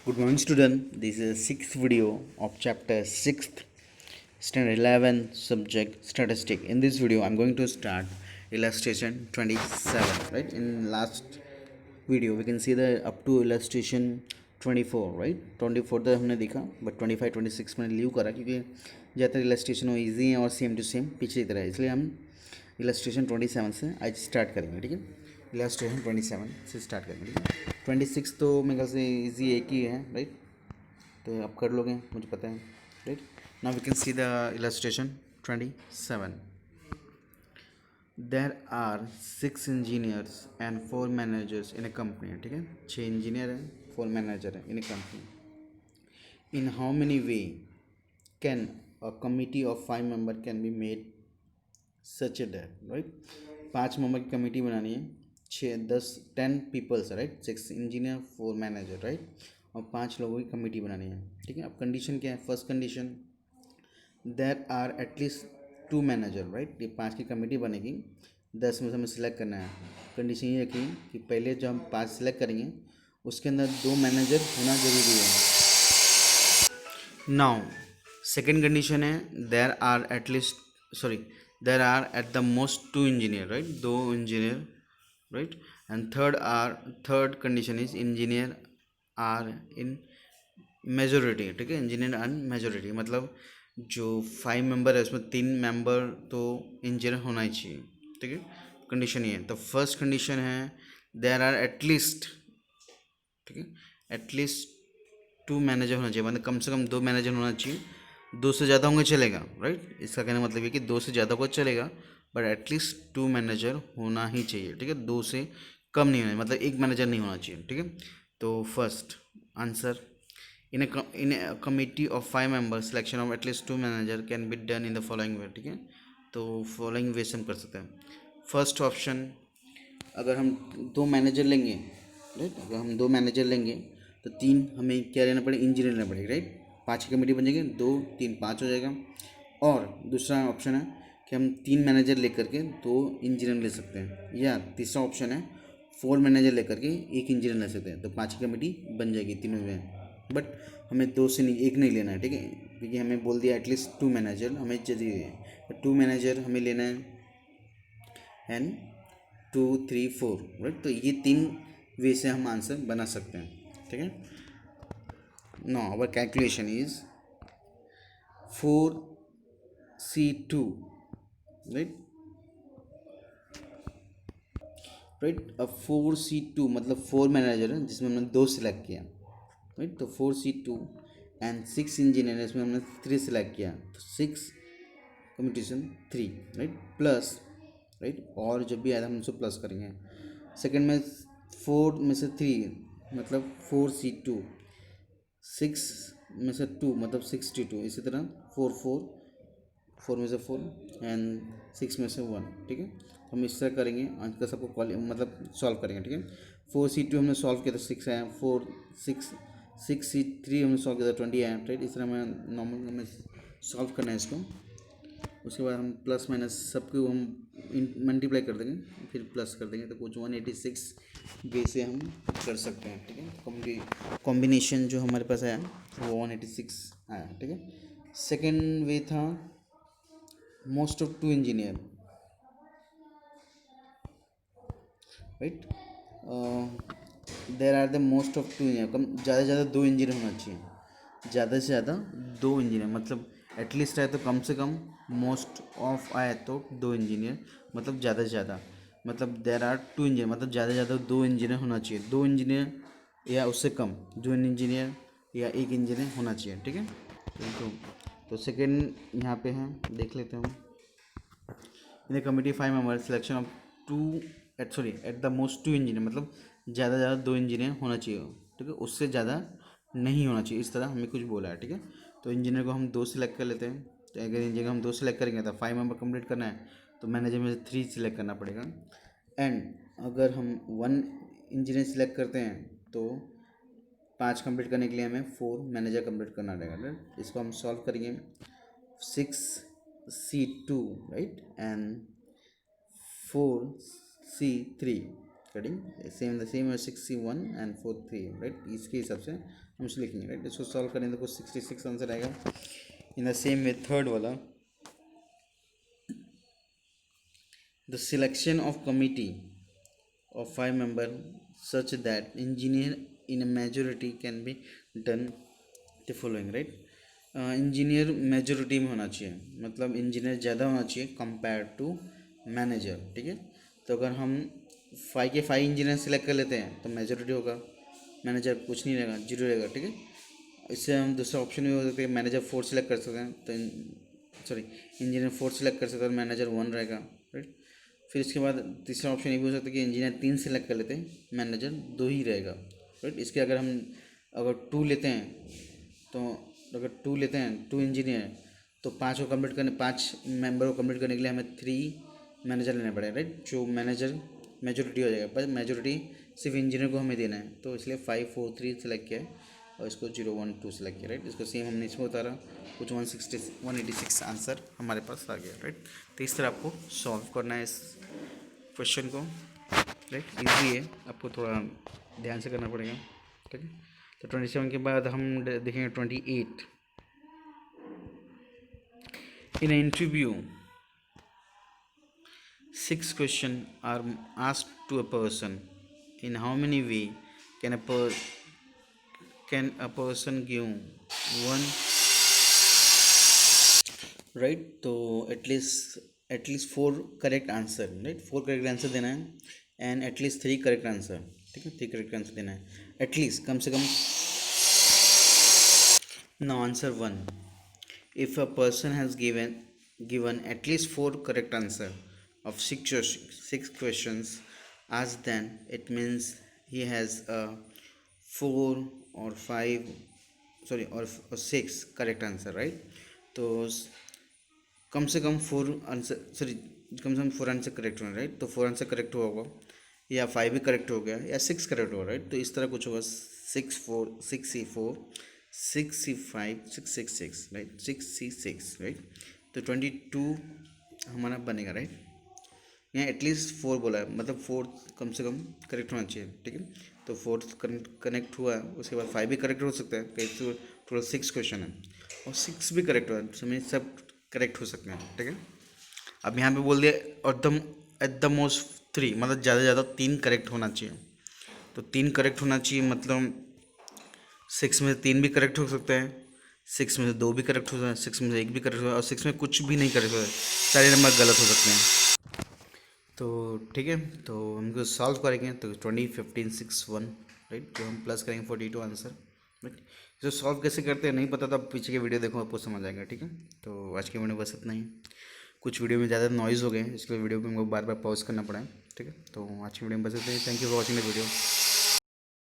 Good morning, student. This is the sixth video of chapter 6th, standard 11, subject statistic. In this video, I'm going to start illustration 27. Right? In last video, we can see the up to illustration 24. Right? 24 तो हमने देखा, but 25, 26 मैंने leave करा क्योंकि ज़्यादातर illustration वो easy है और same to same पीछे की तरह है, इसलिए हम illustration 27 से आज स्टार्ट करेंगे. ठीक है, illustration 27 से स्टार्ट करेंगे. ठीक है, 26 तो मेरे ख्याल से ईजी एक ही है. राइट, तो आप कर लोगे, मुझे पता है. Right, now we can see the illustration 27. There are 6 engineers and 4 managers in a company. ठीक है, 6 इंजीनियर हैं, 4 मैनेजर हैं in a company. In how many way can a committee of 5 member can be made such a that. Right, 5 member की committee बनानी है, 10 peoples. Right, 6 engineer 4 manager. Right, और 5 लोगों की कमेटी बनानी है. ठीक है, अब कंडीशन क्या है? First condition, there are at least 2 manager. Right, ये 5 की कमेटी बनेगी, 10 में से हमें सिलेक्ट करना है. कंडीशन ये रखी कि पहले जो हम 5 सिलेक्ट करेंगे उसके अंदर 2 मैनेजर होना जरूरी है. नाउ सेकेंड कंडीशन है, there are at the most 2 engineer. Right, 2 engineer. Right, and third condition is engineer are in majority. ठीक है, इंजीनियर एंड मेजोरिटी मतलब जो 5 मेंबर है उसमें 3 मेंबर तो इंजीनियर होना ही चाहिए. ठीक है, कंडीशन ये है. तो फर्स्ट कंडीशन है देयर आर एटलीस्ट, ठीक है, एटलीस्ट 2 मैनेजर होना चाहिए, मतलब कम से कम 2 मैनेजर होना चाहिए. 2 से ज़्यादा होंगे चलेगा. राइट, इसका कहने मतलब ये कि 2 से ज़्यादा को चलेगा, बट एटलीस्ट 2 मैनेजर होना ही चाहिए. ठीक है, 2 से कम नहीं होना, मतलब एक मैनेजर नहीं होना चाहिए. ठीक है, तो first answer, in A committee of 5 members selection of at least 2 manager can be done in the following वे. ठीक है, तो फॉलोइंग वे से हम कर सकते हैं. फर्स्ट ऑप्शन, अगर हम 2 मैनेजर लेंगे. राइट, अगर हम 2 मैनेजर लेंगे तो 3 हमें क्या लेना पड़ेगा? इंजीनियर लेना पड़ेगा. राइट, 5 की कमेटी बन जाएगी, 2 3 5 हो जाएगा. और दूसरा ऑप्शन है कि हम 3 मैनेजर लेकर के 2 इंजीनियर ले सकते हैं, या तीसरा ऑप्शन है 4 मैनेजर लेकर के 1 इंजीनियर ले सकते हैं. तो 5 की कमेटी बन जाएगी तीनों में, बट हमें 2 से नहीं, 1 नहीं लेना है. ठीक है, क्योंकि हमें बोल दिया एटलीस्ट 2 मैनेजर हमें जरूरी है. 2 मैनेजर हमें लेना है एंड 2 3 4. राइट, तो ये 3 वे से हम आंसर बना सकते हैं. ठीक है, no our calculation is 4C2. Right, अब 4C2 मतलब 4 मैनेजर है जिसमें हमने 2 सिलेक्ट किया. राइट, तो 4C2 एंड 6 इंजीनियर इसमें हमने 3 सिलेक्ट किया, तो 6 कम्पिटिशन 3. Right, plus. राइट, और जब भी आया हम उसको प्लस करेंगे. सेकंड में 4 में से 3 मतलब 4C2, 6 में से 2 मतलब 62. इसी तरह 4 में से 4 एंड 6 में से 1. ठीक है, हम इस तरह करेंगे, अंक का सबको मतलब सॉल्व करेंगे. ठीक है, 4C2 हमने सॉल्व किया तो 6 आया, 6C3 हमने सॉल्व किया तो 20 आया. राइट, इस तरह हमें नॉर्मल हमें सॉल्व करना है इसको. उसके बाद हम प्लस माइनस सबको हम मल्टीप्लाई कर देंगे, फिर प्लस कर देंगे, तो कुछ 186 वे से हम कर सकते हैं. ठीक है, कॉम्बिनेशन जो हमारे पास आया वो 186 आया. ठीक है, सेकेंड वे था most of 2 engineer. Right, there are the most of 2 engineer, कम ज़्यादा से ज़्यादा 2 इंजीनियर होना चाहिए. ज़्यादा से ज़्यादा 2 इंजीनियर मतलब एटलीस्ट आए तो कम से कम, मोस्ट ऑफ आए तो 2 इंजीनियर मतलब ज़्यादा से ज़्यादा, मतलब देर आर 2 इंजीनियर मतलब ज़्यादा से ज़्यादा 2 इंजीनियर होना चाहिए. 2 इंजीनियर या उससे कम 2 इंजीनियर या 1 इंजीनियर होना चाहिए. ठीक है, तो सेकेंड यहाँ पे हैं, देख लेते हैं हम. In the committee 5 member selection of 2 eight the most 2 engineer मतलब ज़्यादा से ज़्यादा 2 इंजीनियर होना चाहिए. ठीक है, उससे ज़्यादा नहीं होना चाहिए, इस तरह हमें कुछ बोला है. ठीक है, तो इंजीनियर को हम 2 सिलेक्ट कर लेते हैं. तो अगर इंजीनियर हम 2 सिलेक्ट करेंगे तो 5 मेंबर कंप्लीट करना है, तो मैनेजर में से 3 सिलेक्ट करना पड़ेगा. एंड अगर हम 1 इंजीनियर सिलेक्ट करते हैं तो 5 कंप्लीट करने के लिए हमें 4 मैनेजर कंप्लीट करना पड़ेगा. इसको हम सॉल्व करेंगे. 6C2 right and 4C3. Cutting same है 61 एंड 43, राइट। इसके हिसाब से हम इसे लिखेंगे, राइट। इसको सॉल्व करेंगे तो कुछ 66 आंसर आएगा। In the same way third वाला, the selection of committee of 5 member such that engineer in a majority can be done the following, right। Engineer majority में होना चाहिए, मतलब इंजीनियर ज़्यादा होना चाहिए कंपेयर टू मैनेजर, ठीक है। तो अगर हम 5 इंजीनियर सेलेक्ट कर लेते हैं तो मेजोरिटी होगा, मैनेजर कुछ नहीं रहेगा, जीरो रहेगा, ठीक है। इससे हम दूसरा ऑप्शन भी हो सकता है, मैनेजर 4 सेलेक्ट कर सकते हैं तो इंजीनियर 4 सेलेक्ट कर सकते हैं, मैनेजर 1 रहेगा, राइट। फिर इसके बाद तीसरा ऑप्शन ये भी हो सकता है कि इंजीनियर 3 सेलेक्ट कर लेते हैं, मैनेजर 2 ही रहेगा, राइट। इसके अगर 2 लेते हैं तो अगर 2 लेते हैं 2 इंजीनियर, तो 5 मेंबर को कंप्लीट करने के लिए हमें 3 मैनेजर लेने पड़ेगा, राइट। जो मैनेजर मेजोरिटी हो जाएगा, पर मेजोरिटी सिर्फ इंजीनियर को हमें देना है, तो इसलिए 5 4 3 सेलेक्ट किया है और इसको 0 1 2 सेलेक्ट किया, राइट। इसको सेम हमने इसमें उतारा, कुछ 186 आंसर हमारे पास आ गया, राइट। तो इस तरह आपको सॉल्व करना है इस क्वेश्चन को, राइट। इजी है, आपको थोड़ा ध्यान से करना पड़ेगा, ठीक है। तो 27 के बाद हम देखेंगे 28। In interview 6 questions are asked to a person. In how many way can a person give one, right? तो at least 4 correct answer, right. 4 correct answer देना है एंड एटलीस्ट 3 करेक्ट आंसर, ठीक है। 3 करेक्ट आंसर देना है एटलीस्ट, कम से कम। Now answer 1, if a person has given at least 4 correct answer of 6 questions asked, then it means he has a 4 or 5, sorry, or 6 correct answer, right। तो कम से कम 4 answer, sorry, कम से कम 4 answer correct होना, right. तो 4 answer correct होगा या 5 भी correct हो गया या 6 करेक्ट होगा, राइट। तो इस तरह कुछ होगा 6 4 6 6 6 6, राइट, 6 राइट। तो 22 हमारा बनेगा, राइट। यहाँ एटलीस्ट 4 बोला है, मतलब 4 कम से कम करेक्ट होना चाहिए, ठीक है। तो 4 कनेक्ट हुआ है, उसके बाद 5 भी करेक्ट हो सकता है, कहीं तो टोटल 6 क्वेश्चन है और 6 भी करेक्ट हुआ है, समय सब करेक्ट हो सकते हैं, ठीक है। अब यहाँ पे बोल दिया एट द मोस्ट 3, मतलब ज़्यादा से ज़्यादा 3 करेक्ट होना चाहिए। तो 3 करेक्ट होना चाहिए, मतलब 6 में से 3 भी करेक्ट हो सकते हैं, 6 में से 2 भी करेक्ट हो सकते हैं, 6 में से 1 भी करेक्ट हो सकता है और 6 में कुछ भी नहीं करेक्ट हो सकता, सारे नंबर गलत हो सकते हैं। तो ठीक है, तो हमको सॉल्व करेंगे तो 20 15 6 1, राइट। तो हम प्लस करेंगे 42 आंसर, राइट। इसे सॉल्व कैसे करते हैं नहीं पता, तो पीछे के वीडियो देखो आपको समझ आएगा, ठीक है। तो आज की वीडियो बस इतना ही। कुछ वीडियो में ज़्यादा नॉइज़ हो गए, इसलिए वीडियो को हमको बार बार पॉज करना पड़ा है, ठीक है। तो आज की वीडियो में बस इतना ही। Thank you for watching the video.